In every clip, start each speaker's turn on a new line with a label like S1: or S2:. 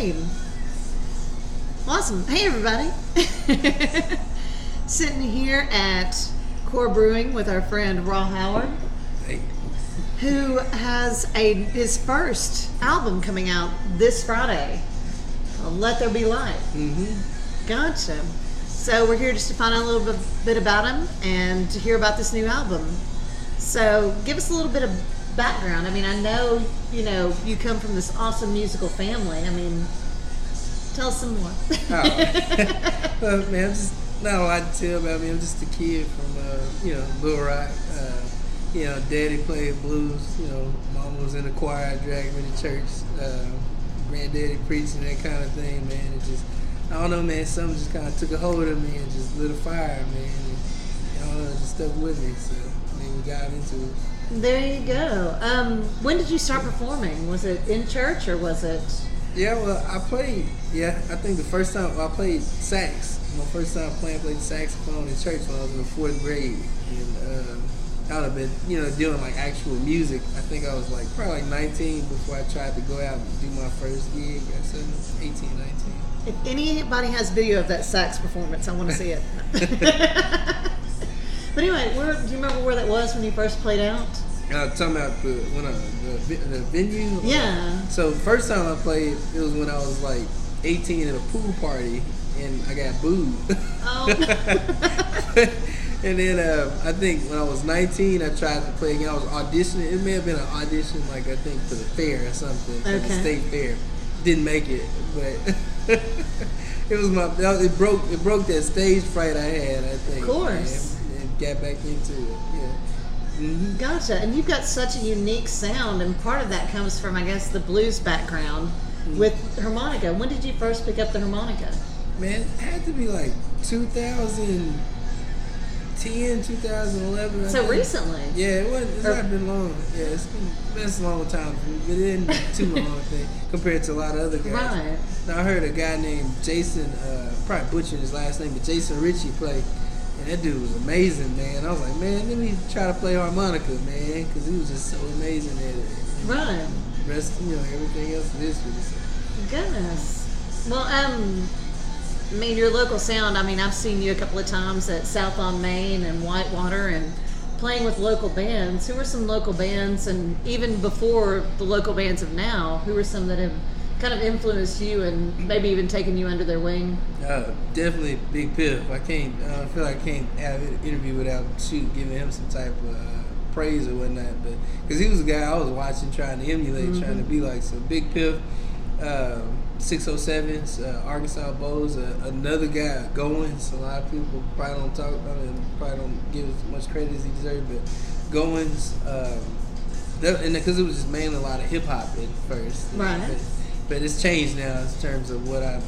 S1: Okay. Awesome. Hey, everybody. Sitting here at Core Brewing with our friend Rah Howard, who has his first album coming out this Friday, Let There Be Light.
S2: Mm-hmm.
S1: Gotcha. So we're here just to find out a little bit about him and to hear about this new album. So give us a little bit of background. I mean, I know, you come from this awesome musical family. I mean, tell us some more.
S2: Oh. Well, man, I'm just not a lot to tell about me. I'm just a kid from, Little Rock. Daddy played blues. Mama was in the choir, dragged me to church. Granddaddy preaching, that kind of thing, man. It just, I don't know, man. Something just kind of took a hold of me and just lit a fire, man. And, I don't know, it just stuck with me. So, we got into it.
S1: There you go. When did you start performing? Was it in church or was it?
S2: Yeah, well, I think the first time I played sax. My first time played the saxophone in church when I was in the 4th grade. And I would have been, doing like actual music. I think I was probably 19 before I tried to go out and do my first gig. I said 18, 19.
S1: If anybody has video of that sax performance, I want to see it. But anyway, do you remember where that was when you first played out?
S2: Talking about the venue?
S1: Yeah.
S2: So first time I played, it was when I was 18 at a pool party, and I got booed.
S1: Oh.
S2: And then I think when I was 19, I tried to play again. I was auditioning. It may have been an audition, I think for the fair or something, for the state fair. Didn't make it, but it was it broke that stage fright I had, I think.
S1: Of course.
S2: And got back into it. Yeah. Mm-hmm.
S1: Gotcha. And you've got such a unique sound, and part of that comes from, I guess, the blues background with harmonica. When did you first pick up the harmonica? Man,
S2: it had to be 2010, 2011.
S1: So recently?
S2: Yeah, it's not been long. Yeah, it's been a long time, but it isn't too long, I think, compared to a lot of other guys.
S1: Right.
S2: Now, I heard a guy named Jason, probably butchering his last name, but Jason Ritchie play. And that dude was amazing, man. I was like, man, let me try to play harmonica, man, because he was just so amazing at it.
S1: Right.
S2: The rest, everything else is history.
S1: Goodness. Well, your local sound, I've seen you a couple of times at South on Main and Whitewater and playing with local bands. Who are some local bands, and even before the local bands of now, who are some that have kind of influenced you and maybe even taken you under their wing?
S2: Definitely Big Piff. I feel like I can't have an interview without giving him some type of praise or whatnot. But because he was a guy I was watching, trying to emulate, trying to be like. So Big Piff, 607s, Arkansas Bows, another guy, Goins. A lot of people probably don't talk about it and probably don't give as much credit as he deserves. But Goins, and because it was just mainly a lot of hip hop at first.
S1: Right.
S2: But it's changed now in terms of what I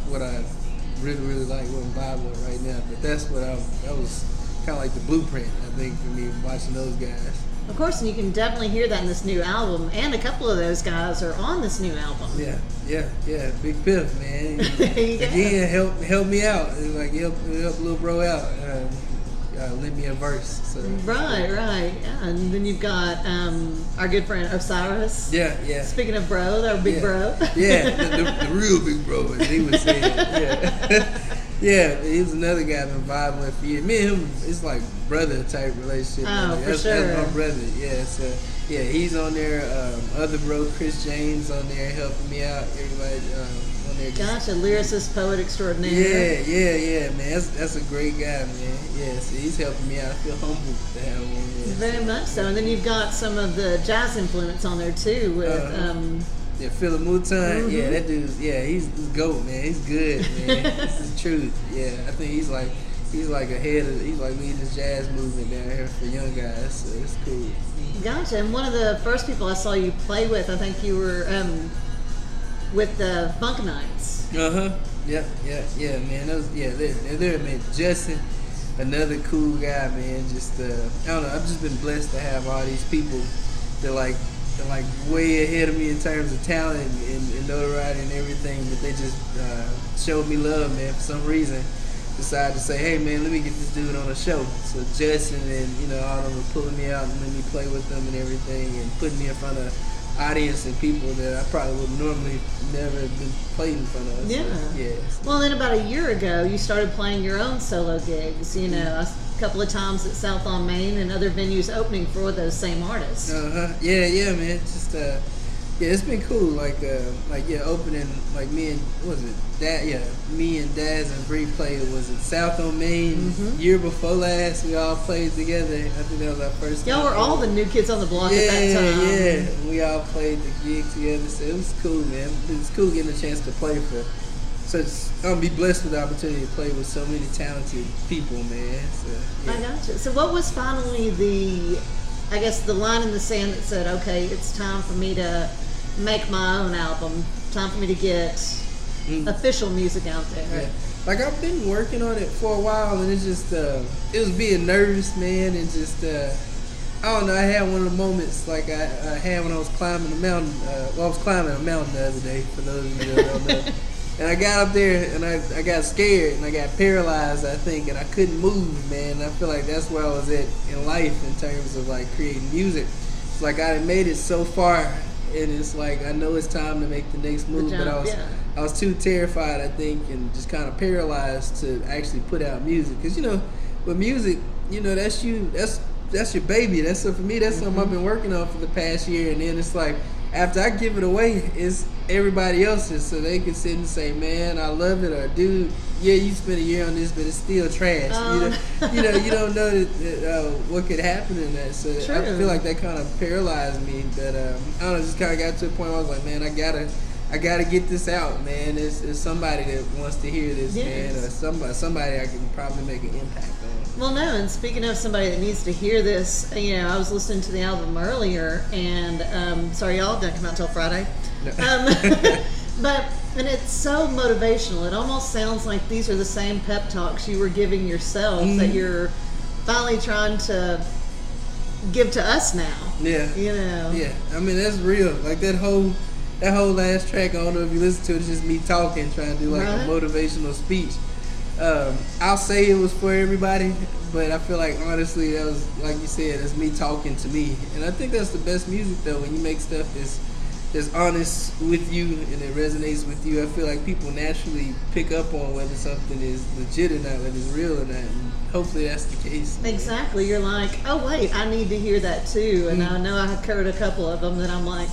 S2: really, really like, what I'm vibing with right now. But that was kind of like the blueprint, I think, for me watching those guys.
S1: Of course, and you can definitely hear that in this new album, and a couple of those guys are on this new album.
S2: Yeah. Big Piff, man.
S1: Yeah.
S2: Again, help me out. Help little bro out. Lend me a verse. So.
S1: Right. Yeah. And then you've got our good friend Osiris.
S2: Yeah.
S1: Speaking of bro, our big bro.
S2: Yeah, the real big bro, as he was saying. Yeah. Yeah, he was another guy I've been vibing with for years. Me and him, it's like brother type relationship.
S1: Oh, for
S2: that's
S1: sure.
S2: That's my brother. Yeah, so he's on there. Other bro, Chris James, on there helping me out. Everybody on there.
S1: Gotcha, lyricist, poet extraordinaire.
S2: Yeah, man. That's a great guy, man. Yeah, so he's helping me out. I feel humbled to have him on there.
S1: Very much so. And then you've got some of the jazz influence on there too with
S2: Yeah, Philip Mouton. Yeah, that dude's he's GOAT, man. He's good, man. It's the truth. Yeah, I think he's like leading the jazz movement down here for young guys. So it's cool.
S1: Gotcha. And one of the first people I saw you play with, I think you were with the Funk Nights.
S2: Yeah, man. They're man. Justin, another cool guy, man. Just I don't know. I've just been blessed to have all these people that they're way ahead of me in terms of talent and notoriety and everything, but they just showed me love, man. For some reason, decided to say, hey, man, let me get this dude on a show. So Justin and all of them were pulling me out and letting me play with them and everything, and putting me in front of audience and people that I probably would normally never have been played in front of.
S1: Yeah.
S2: So, yeah.
S1: Well, then about a year ago, you started playing your own solo gigs. You know, a couple of times at South on Main and other venues opening for those same artists.
S2: Yeah, man. Just yeah, it's been cool. Like opening like me and me and Daz and Bree played. Was it South on Main year before last? We all played together. I think that was our first.
S1: Y'all were all the new kids on the block at that time.
S2: Yeah. We all played the gig together. So it was cool, man. It was cool getting a chance to play for such. I'm be blessed with the opportunity to play with so many talented people, man. So, yeah.
S1: I gotcha. So what was finally the line in the sand that said, okay, it's time for me to make my own album. Time for me to get official music out there.
S2: Yeah. Like I've been working on it for a while, and it's just it was being nervous, man, and just I don't know. I had one of the moments like I had when I was climbing the mountain. I was climbing a mountain the other day. For those of you that don't know, and I got up there and I got scared and I got paralyzed, I think, and I couldn't move, man. And I feel like that's where I was at in life in terms of like creating music. It's like I had made it so far. And it's like I know it's time to make the next move, but I was too terrified, I think, and just kind of paralyzed to actually put out music. Because with music, that's your baby. That's so for me. That's something I've been working on for the past year. And then it's like after I give it away, it's everybody else's, so they can sit and say, "Man, I love it," or "Dude, yeah, you spent a year on this, but it's still trash." You don't know what could happen in that. So
S1: True.
S2: I feel like that kind of paralyzed me. But I don't know, just kind of got to a point where I was like, "Man, I gotta get this out, man. There's somebody that wants to hear this, man, or somebody I can probably make an impact on."
S1: Well, no, and speaking of somebody that needs to hear this, I was listening to the album earlier, and sorry, y'all, it doesn't come out until Friday. No. And it's so motivational. It almost sounds like these are the same pep talks you were giving yourself that you're finally trying to give to us now.
S2: Yeah. Yeah. I mean, that's real. Like that whole last track, I don't know if you listen to it, it's just me talking, trying to do like a motivational speech. I'll say it was for everybody, but I feel like honestly that was, like you said, that's me talking to me. And I think that's the best music though, when you make stuff that's honest with you and it resonates with you. I feel like people naturally pick up on whether something is legit or not, whether it's real or not, and hopefully that's the case.
S1: Exactly. You're like, oh wait, I need to hear that too. And I know I heard a couple of them that I'm like,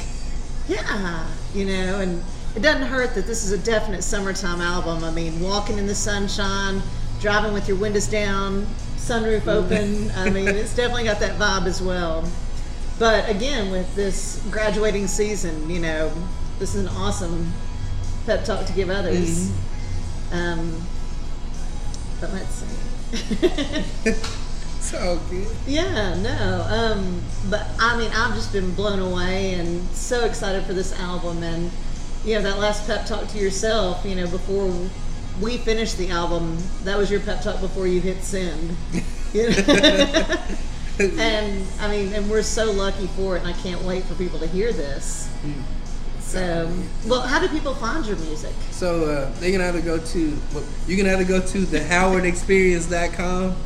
S1: yeah, and it doesn't hurt that this is a definite summertime album. I mean, walking in the sunshine, driving with your windows down, sunroof open. I mean, it's definitely got that vibe as well. But again, with this graduating season, this is an awesome pep talk to give others. But let's see.
S2: It's all good.
S1: Yeah, no. But I mean, I've just been blown away and so excited for this album. And that last pep talk to yourself, before we finished the album, that was your pep talk before you hit send. And I mean, and we're so lucky for it, and I can't wait for people to hear this. So, well, how do people find your music?
S2: So they can either go to thehowardexperience.com,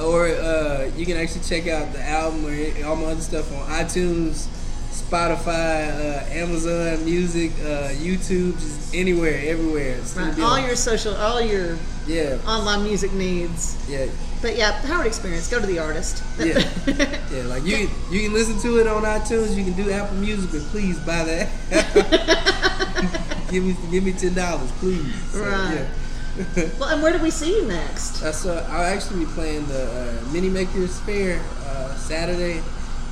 S2: or you can actually check out the album or all my other stuff on iTunes, Spotify, Amazon Music, YouTube, just anywhere, everywhere.
S1: Right. All your online music needs.
S2: Yeah.
S1: But yeah, Howard Experience. Go to the artist.
S2: Yeah. Like you can listen to it on iTunes. You can do Apple Music, but please buy that. give me $10, please. So,
S1: right. Yeah. Well, and where do we see you next?
S2: So I'll actually be playing the Mini Makers Fair Saturday.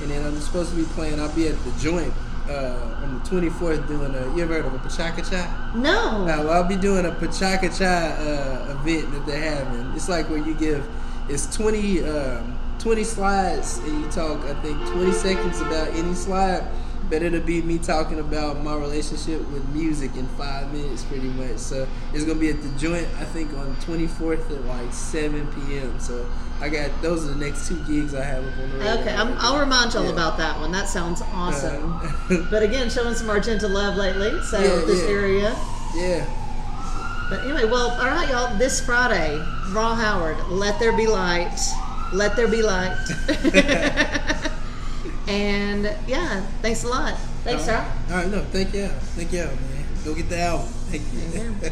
S2: And then I'm supposed to be playing, I'll be at the Joint on the 24th doing you ever heard of a Pachaka-Cha?
S1: No.
S2: Well, I'll be doing a Pachaka-Cha event that they're having. It's like where you it's 20 slides and you talk, I think, 20 seconds about any slide. But it'll be me talking about my relationship with music in 5 minutes pretty much. So it's going to be at the Joint, I think, on the 24th at like 7 p.m. So those are the next 2 gigs I have up on the radio.
S1: Okay, I'll remind y'all about that one. That sounds awesome. But again, showing some Argenta love lately, so this area.
S2: Yeah.
S1: But anyway, well, all right, y'all. This Friday, Rah Howard, Let There Be Light. Let There Be Light. And yeah, thanks a lot. Thanks,
S2: All
S1: Rah.
S2: right, no, thank y'all, man. Go get the album. Thank you.
S1: There you go.